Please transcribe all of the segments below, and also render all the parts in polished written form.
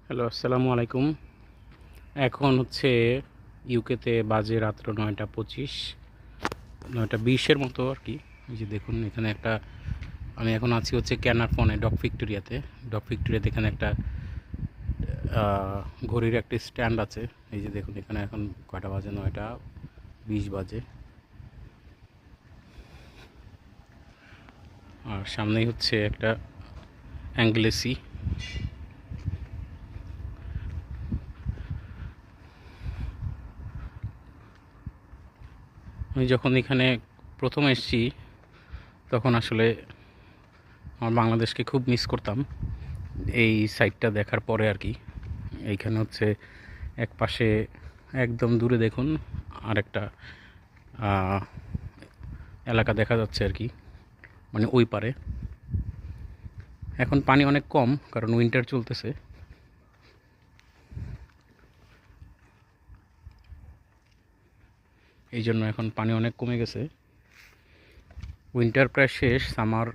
Hello, আসসালামু আলাইকুম। এখন হচ্ছে ইউকেতে বাজে রাত্র 9টা 25, 9টা 20-এর মতো আর কি। এই যে দেখুন এখানে একটা, আমি এখন আছি হচ্ছে ক্যানারফনে, ডক ভিক্টোরিয়াতে। ডক ভিক্টোরিয়াতে এখানে একটা ঘড়ির একটা স্ট্যান্ড আছে। এই যে দেখুন এখানে এখন কয়টা বাজে, 9টা 20 বাজে। আর সামনেই হচ্ছে একটা অ্যাংলেসি। আমি যখন এখানে প্রথম এসেছি তখন আসলে আমার বাংলাদেশকে খুব মিস করতাম এই সাইটটা দেখার পরে আর কি। এইখানে হচ্ছে এক পাশে একদম দূরে দেখুন আরেকটা এলাকা দেখা যাচ্ছে আর কি, মানে ওই পারে। এখন পানি অনেক কম কারণ উইন্টার চলতেছে। এই জন্য এখন পানি অনেক কমে গেছে। উইন্টার প্রায় শেষ, সামার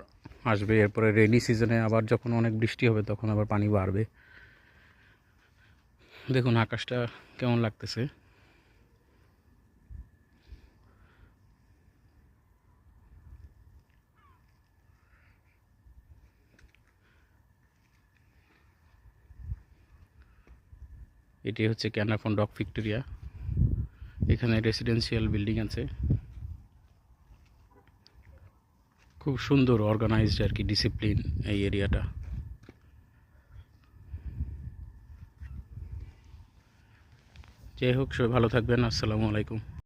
আসবে, এরপরে রেনি সিজনে আবার যখন অনেক বৃষ্টি হবে তখন আবার পানি বাড়বে। দেখুন আকাশটা কেমন লাগতেছে। এটি হচ্ছে ক্যানারফন ডক ভিক্টোরিয়া। এখানে রেসিডেন্সিয়াল বিল্ডিং আছে, খুব সুন্দর অর্গানাইজড আর কি, ডিসিপ্লিন এই এরিয়াটা। যাই হোক, সবাই ভালো থাকবেন। আসসালামু আলাইকুম।